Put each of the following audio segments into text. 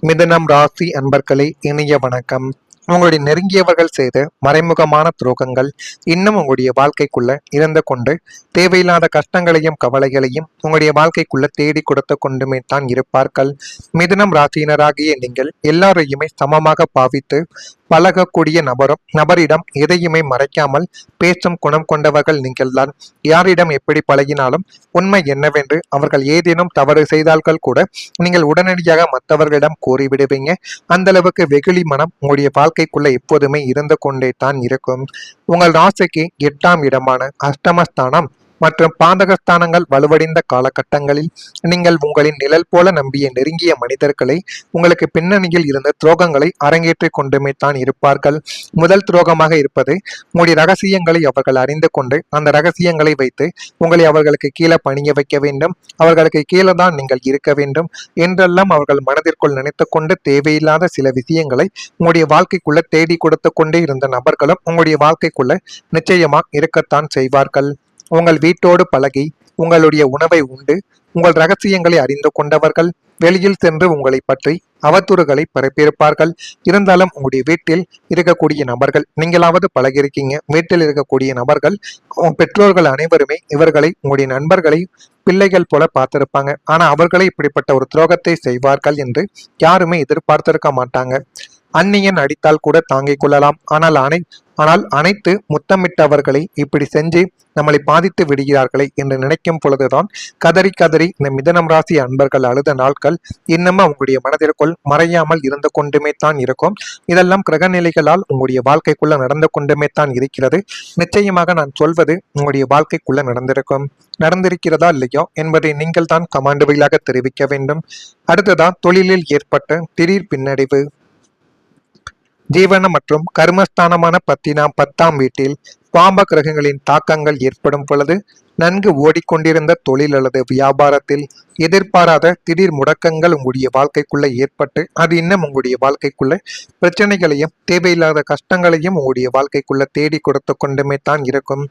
மிதுனம் ராசி அன்பர்களே, இனிய வணக்கம். உங்களுடைய நெருங்கியவர்கள் செய்த மறைமுகமான துரோகங்கள் இன்னும் உங்களுடைய வாழ்க்கைக்குள்ள இருந்து கொண்டு தேவையில்லாத கஷ்டங்களையும் கவலைகளையும் உங்களுடைய வாழ்க்கைக்குள்ள தேடி கொடுத்து கொண்டுமே தான் இருப்பார்கள். மிதுனம் ராசியினராகிய நீங்கள் எல்லாரையுமே சமமாக பாவித்து பழகக்கூடிய நபரிடம் எதையுமே மறைக்காமல் பேசும் குணம் கொண்டவர்கள் நீங்கள்தான். யாரிடம் எப்படி பழகினாலும் உண்மை என்னவென்று அவர்கள் ஏதேனும் தவறு செய்தால்கள் கூட நீங்கள் உடனடியாக மற்றவர்களிடம் கூறிவிடுவீங்க. அந்த அளவுக்கு வெகுளி மனம் உங்களுடைய வாழ்க்கைக்குள்ள எப்போதுமே இருந்து கொண்டே தான் இருக்கும். உங்கள் ராசிக்கு 8ஆம் இடமான அஷ்டமஸ்தானம் மற்றும் பாதகஸ்தானங்கள் வலுவடைந்த காலகட்டங்களில் நீங்கள் உங்களின் நிழல் போல நம்பிய நெருங்கிய மனிதர்களை உங்களுக்கு பின்னணியில் இருந்த துரோகங்களை அரங்கேற்றிக் கொண்டுமே தான் இருப்பார்கள். முதல் துரோகமாக இருப்பது உங்களுடைய ரகசியங்களை அவர்கள் அறிந்து கொண்டு அந்த ரகசியங்களை வைத்து உங்களை அவர்களுக்கு கீழே பணிய வைக்க வேண்டும், அவர்களுக்கு கீழே தான் நீங்கள் இருக்க வேண்டும் என்றெல்லாம் அவர்கள் மனதிற்குள் நினைத்து கொண்டு தேவையில்லாத சில விஷயங்களை உங்களுடைய வாழ்க்கைக்குள்ள தேடி கொடுத்து கொண்டே இருந்த நபர்களும் உங்களுடைய வாழ்க்கைக்குள்ள நிச்சயமா இருக்கத்தான் செய்வார்கள். உங்கள் வீட்டோடு பழகி உங்களுடைய உணவை உண்டு உங்கள் ரகசியங்களை அறிந்து கொண்டவர்கள் வெளியில் சென்று உங்களை பற்றி அவதூறுகளை பரப்பியிருப்பார்கள். இருந்தாலும் உங்களுடைய வீட்டில் இருக்கக்கூடிய நபர்கள், நீங்களாவது பழகிருக்கீங்க, வீட்டில் இருக்கக்கூடிய நபர்கள் பெற்றோர்கள் அனைவருமே இவர்களை உங்களுடைய நண்பர்களை பிள்ளைகள் போல பார்த்திருப்பாங்க. ஆனா அவர்களே இப்படிப்பட்ட ஒரு துரோகத்தை செய்வார்கள் என்று யாருமே எதிர்பார்த்திருக்க மாட்டாங்க. அந்நியன் அடித்தால் கூட தாங்கிக் கொள்ளலாம், ஆனால் அனைத்து முத்தமிட்டவர்களை இப்படி செஞ்சு நம்மளை பாதித்து விடுகிறார்களே என்று நினைக்கும் பொழுதுதான் கதறி கதறி இந்த மிதுனம் ராசி அன்பர்கள் அழுத நாட்கள் இன்னமும் உங்களுடைய மனதிற்குள் மறையாமல் இருந்து கொண்டுமே தான் இருக்கும். இதெல்லாம் கிரகநிலைகளால் உங்களுடைய வாழ்க்கைக்குள்ள நடந்து கொண்டுமே தான் இருக்கிறது. நிச்சயமாக நான் சொல்வது உங்களுடைய வாழ்க்கைக்குள்ள நடந்திருக்கிறதா இல்லையோ என்பதை நீங்கள் தான் கமாண்ட் வழியாக தெரிவிக்க வேண்டும். அடுத்ததான் தொழிலில் ஏற்பட்ட திடீர் பின்னடைவு. ஜீவன மற்றும் கர்மஸ்தானமான 10ஆம் வீட்டில் பாம்ப கிரகங்களின் தாக்கங்கள் ஏற்படும் பொழுது நன்கு ஓடிக்கொண்டிருந்த தொழில் அல்லது வியாபாரத்தில் எதிர்பாராத திடீர் முடக்கங்கள் உங்களுடைய வாழ்க்கைக்குள்ள ஏற்பட்டு அது இன்னும் உங்களுடைய வாழ்க்கைக்குள்ள பிரச்சனைகளையும் தேவையில்லாத கஷ்டங்களையும் உங்களுடைய வாழ்க்கைக்குள்ள தேடி கொடுத்து கொண்டுமே தான் இருக்கும்.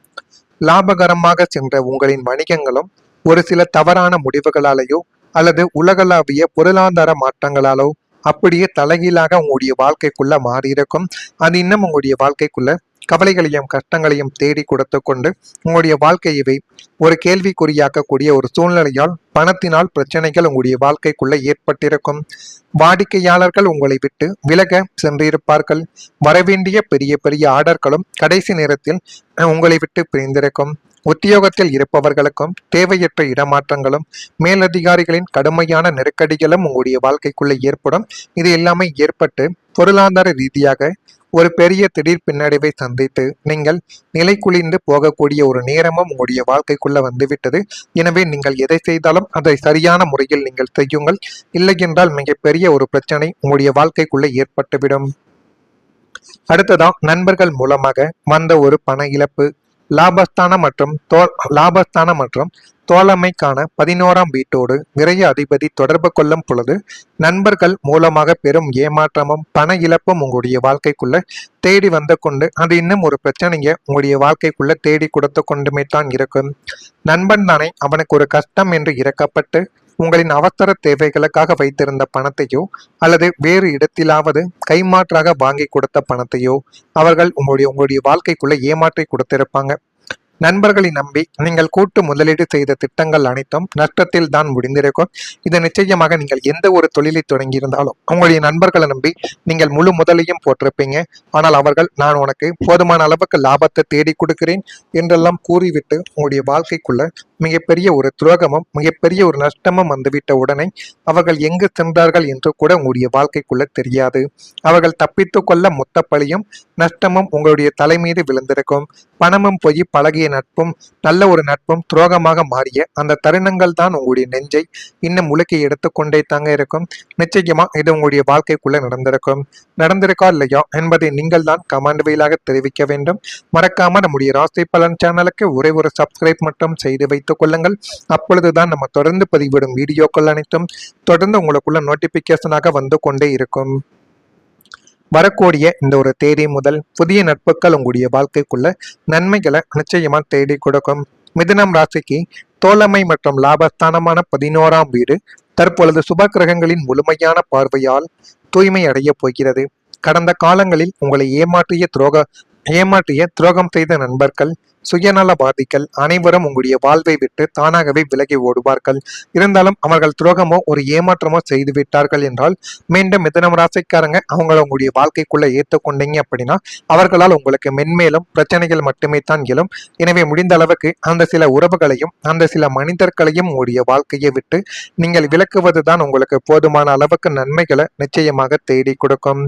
லாபகரமாக சென்ற உங்களின் வணிகங்களும் ஒரு சில தவறான முடிவுகளாலேயோ அல்லது உலகளாவிய பொருளாதார மாற்றங்களாலோ அப்படியே தலைகீழாக உங்களுடைய வாழ்க்கைக்குள்ள மாறியிருக்கும். அது இன்னும் உங்களுடைய வாழ்க்கைக்குள்ள கவலைகளையும் கஷ்டங்களையும் தேடி கொடுத்து கொண்டு உங்களுடைய வாழ்க்கையவை ஒரு கேள்விக்குறியாக்கக்கூடிய ஒரு சூழ்நிலையால் பணத்தினால் பிரச்சனைகள் உங்களுடைய வாழ்க்கைக்குள்ள ஏற்பட்டிருக்கும். வாடிக்கையாளர்கள் உங்களை விட்டு விலக சென்றிருப்பார்கள். வரவேண்டிய பெரிய பெரிய ஆர்டர்களும் கடைசி நேரத்தில் உங்களை விட்டு பிரிந்திருக்கும். உத்தியோகத்தில் இருப்பவர்களுக்கும் தேவையற்ற இடமாற்றங்களும் மேலதிகாரிகளின் கடுமையான நெருக்கடிகளும் உங்களுடைய வாழ்க்கைக்குள்ள ஏற்படும். இது எல்லாமே ஏற்பட்டு பொருளாதார ரீதியாக ஒரு பெரிய திடீர் பின்னடைவை சந்தித்து நீங்கள் நிலை குளிந்து போகக்கூடிய ஒரு நேரமும் உங்களுடைய வாழ்க்கைக்குள்ள வந்துவிட்டது. எனவே நீங்கள் எதை செய்தாலும் அதை சரியான முறையில் நீங்கள் செய்யுங்கள். இல்லை என்றால் மிகப்பெரிய ஒரு பிரச்சனை உங்களுடைய வாழ்க்கைக்குள்ள ஏற்பட்டுவிடும். அடுத்ததான் நண்பர்கள் மூலமாக வந்த ஒரு பண இழப்பு. லாபஸ்தானம் மற்றும் தோழமைக்கான 11ஆம் வீட்டோடு விரைய அதிபதி தொடர்பு கொள்ளும் பொழுது நண்பர்கள் மூலமாக பெரும் ஏமாற்றமும் பண இழப்பும் உங்களுடைய வாழ்க்கைக்குள்ள தேடி வந்து கொண்டு அது இன்னும் ஒரு பிரச்சனையை உங்களுடைய வாழ்க்கைக்குள்ள தேடி கொடுத்து கொண்டுமே தான் இருக்கும். நண்பன் தானே அவனுக்கு ஒரு கஷ்டம் என்று இறக்கப்பட்டு உங்களின் அவசர தேவைகளுக்காக வைத்திருந்த பணத்தையோ அல்லது வேறு இடத்திலாவது கைமாற்றாக வாங்கி கொடுத்த பணத்தையோ அவர்கள் உங்களுடைய வாழ்க்கைக்குள்ள ஏமாற்றி கொடுத்திருப்பாங்க. நண்பர்களை நம்பி நீங்கள் கூட்டு முதலீடு செய்த திட்டங்கள் அனைத்தும் நஷ்டத்தில் தான் முடிந்திருக்கும். இது நிச்சயமாக நீங்கள் எந்த ஒரு தொழிலை தொடங்கியிருந்தாலும் உங்களுடைய நண்பர்களை நம்பி நீங்கள் முழு முதலையும் போட்டிருப்பீங்க. ஆனால் அவர்கள் நான் உனக்கு போதுமான அளவுக்கு லாபத்தை தேடி கொடுக்கிறேன் என்றெல்லாம் கூறிவிட்டு உங்களுடைய வாழ்க்கைக்குள்ள மிகப்பெரிய ஒரு துரோகமும் மிகப்பெரிய ஒரு நஷ்டமும் வந்துவிட்ட உடனே அவர்கள் எங்கு சென்றார்கள் என்று கூட உங்களுடைய வாழ்க்கைக்குள்ள தெரியாது. அவர்கள் தப்பித்து கொள்ள மொத்த பழியும் நஷ்டமும் உங்களுடைய தலை மீது விழுந்திருக்கும். பணமும் போய் பழகிய நட்பும் நல்ல ஒரு நட்பும் துரோகமாக மாறிய அந்த தருணங்கள் தான் உங்களுடைய நெஞ்சை இன்னும் உலுக்கி எடுத்துக்கொண்டே தாங்க இருக்கும். நிச்சயமா இது உங்களுடைய வாழ்க்கைக்குள்ள நடந்திருக்கா இல்லையா என்பதை நீங்கள் தான் கமெண்ட் வழியாக தெரிவிக்க வேண்டும். மறக்காம நம்முடைய ராசி பலன் சேனலுக்கு ஒரே ஒரு சப்ஸ்கிரைப் மட்டும் செய்து வைத்துக் கொள்ளுங்கள். அப்பொழுதுதான் நம்ம தொடர்ந்து பதிவிடும் வீடியோக்கள் அனைத்தும் தொடர்ந்து உங்களுக்குள்ள நோட்டிபிகேஷனாக வந்து கொண்டே இருக்கும். வரக்கூடிய இந்த ஒரு தேதி முதல் புதிய நட்புகள் உங்களுடைய வாழ்க்கைக்குள்ள நன்மைகளை நிச்சயமா தேடி கொடுக்கும். மிதுனம் ராசிக்கு தோழமை மற்றும் லாபஸ்தானமான 11ஆம் வீடு தற்பொழுது சுப கிரகங்களின் முழுமையான பார்வையால் தூய்மை அடையப் போகிறது. கடந்த காலங்களில் உங்களை ஏமாற்றிய துரோகம் செய்த நண்பர்கள், சுயநலவாதிகள் அனைவரும் உங்களுடைய வாழ்வை விட்டு தானாகவே விலகி ஓடுவார்கள். இருந்தாலும் அவர்கள் துரோகமோ ஒரு ஏமாற்றமோ செய்து விட்டார்கள் என்றால் மீண்டும் மிதுனம் ராசிக்காரங்க அவங்கள உங்களுடைய வாழ்க்கைக்குள்ள ஏற்றுக்கொண்டீங்க அப்படின்னா அவர்களால் உங்களுக்கு மென்மேலும் பிரச்சனைகள் மட்டுமே தான் எழும். எனவே முடிந்த அளவுக்கு அந்த சில உறவுகளையும் அந்த சில மனிதர்களையும் உங்களுடைய வாழ்க்கையை விட்டு நீங்கள் விலக்குவதுதான் உங்களுக்கு போதுமான அளவுக்கு நன்மைகளை நிச்சயமாக தேடி கொடுக்கும்.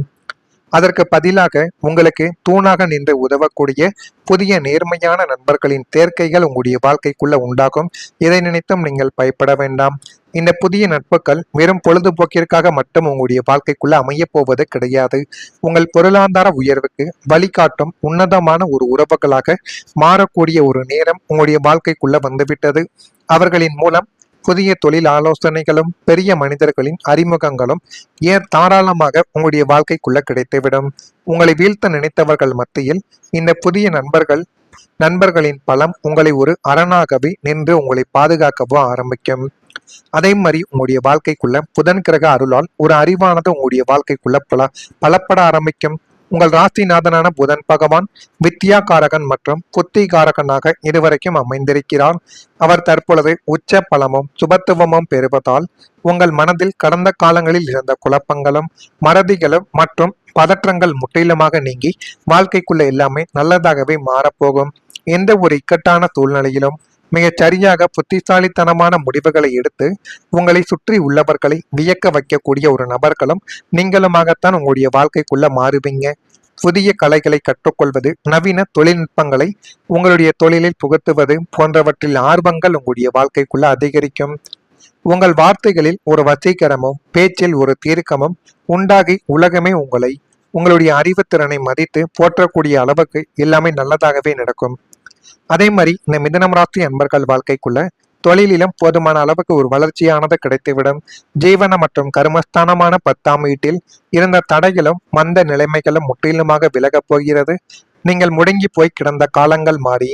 அதற்கு பதிலாக உங்களுக்கு தூணாக நின்று உதவக்கூடிய புதிய நேர்மையான நண்பர்களின் சேர்க்கைகள் உங்களுடைய வாழ்க்கைக்குள்ள உண்டாகும். இதை நினைத்தும் நீங்கள் பயப்பட வேண்டாம். இந்த புதிய நட்புகள் வெறும் பொழுதுபோக்கிற்காக மட்டும் உங்களுடைய வாழ்க்கைக்குள்ள அமைய போவது கிடையாது. உங்கள் பொருளாதார உயர்வுக்கு வழிகாட்டும் உன்னதமான ஒரு உறவுகளாக மாறக்கூடிய ஒரு நேரம் உங்களுடைய வாழ்க்கைக்குள்ள வந்துவிட்டது. அவர்களின் மூலம் புதிய தொழில் ஆலோசனைகளும் பெரிய மனிதர்களின் அறிமுகங்களும் தாராளமாக உங்களுடைய வாழ்க்கைக்குள்ள கிடைத்துவிடும். உங்களை வீழ்த்த நினைத்தவர்கள் மத்தியில் இந்த புதிய நண்பர்களின் பலம் உங்களை ஒரு அரணாகவே நின்று உங்களை பாதுகாக்கவோ ஆரம்பிக்கும். அதே மாதிரி உங்களுடைய வாழ்க்கைக்குள்ள புதன் கிரக அருளால் ஒரு அறிவானது உங்களுடைய வாழ்க்கைக்குள்ள பலப்பட ஆரம்பிக்கும். உங்கள் ராசிநாதனான புதன் பகவான் வித்யாகாரகன் மற்றும் புத்திகாரகனாக இதுவரைக்கும் அமைந்திருக்கிறார். அவர் தற்பொழுது உச்ச பலமும் சுபத்துவமும் பெறுவதால் உங்கள் மனதில் கடந்த காலங்களில் இருந்த குழப்பங்களும் மறதிகளும் மற்றும் பதற்றங்கள் முற்றிலுமாக நீங்கி வாழ்க்கைக்குள்ள எல்லாமே நல்லதாகவே மாறப்போகும். எந்த ஒரு இக்கட்டான சூழ்நிலையிலும் மிகச் சரியாக புத்திசாலித்தனமான முடிவுகளை எடுத்து உங்களை சுற்றி உள்ளவர்களை வியக்க வைக்கக்கூடிய ஒரு நபர்களும் நீங்களுமாகத்தான் உங்களுடைய வாழ்க்கைக்குள்ள மாறுவீங்க. புதிய கலைகளை கற்றுக்கொள்வது, நவீன தொழில்நுட்பங்களை உங்களுடைய தொழிலில் புகுத்துவது போன்றவற்றில் ஆர்வங்கள் உங்களுடைய வாழ்க்கைக்குள்ள அதிகரிக்கும். உங்கள் வார்த்தைகளில் ஒரு வசீகரமும் பேச்சில் ஒரு தீர்க்கமும் உண்டாகி உலகமே உங்களுடைய அறிவுத்திறனை மதித்து போற்றக்கூடிய அளவுக்கு எல்லாமே நல்லதாகவே நடக்கும். அதே மாதிரி இந்த மிதுனம் ராசி அன்பர்கள் வாழ்க்கைக்குள்ள தொழிலிலும் போதுமான அளவுக்கு ஒரு வளர்ச்சியானது கிடைத்துவிடும். ஜீவன மற்றும் கர்மஸ்தானமான 10ஆம் வீட்டில் இருந்த தடைகளும் மந்த நிலைமைகளும் முற்றிலுமாக விலகப் போகிறது. நீங்கள் முடங்கி போய் கிடந்த காலங்கள் மாறி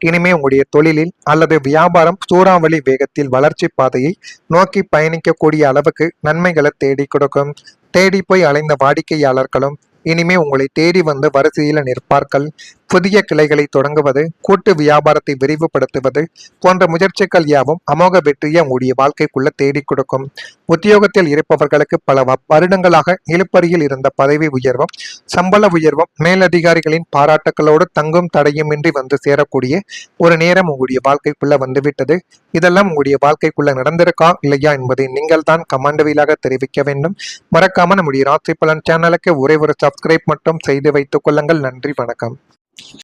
இனிமே உங்களுடைய தொழிலில் அல்லது வியாபாரம் சூறாவளி வேகத்தில் வளர்ச்சி பாதையை நோக்கி பயணிக்கக்கூடிய அளவுக்கு நன்மைகளை தேடி கொடுக்கும். தேடி போய் அலைந்த வாடிக்கையாளர்களும் இனிமே உங்களை தேடி வந்து வரிசையில் நிற்பார்கள். புதிய கிளைகளை தொடங்குவது, கூட்டு வியாபாரத்தை விரிவுபடுத்துவது போன்ற முயற்சிகள் யாவும் அமோக வெற்றியை உங்களுடைய வாழ்க்கைக்குள்ள தேடி கொடுக்கும். உத்தியோகத்தில் இருப்பவர்களுக்கு பல வருடங்களாக இழுப்பறியில் இருந்த பதவி உயர்வும் சம்பள உயர்வும் மேலதிகாரிகளின் பாராட்டுகளோடு தங்கும் தடையுமின்றி வந்து சேரக்கூடிய ஒரு நேரம் உங்களுடைய வாழ்க்கைக்குள்ள வந்துவிட்டது. இதெல்லாம் உங்களுடைய வாழ்க்கைக்குள்ள நடந்திருக்கா இல்லையா என்பதை நீங்கள் தான் கமெண்ட் தெரிவிக்க வேண்டும். மறக்காம நம்முடைய ராசி பலன் சேனலுக்கு ஒரே ஒரு சப்ஸ்கிரைப் மட்டும் செய்து வைத்துக் கொள்ளுங்கள். நன்றி, வணக்கம்.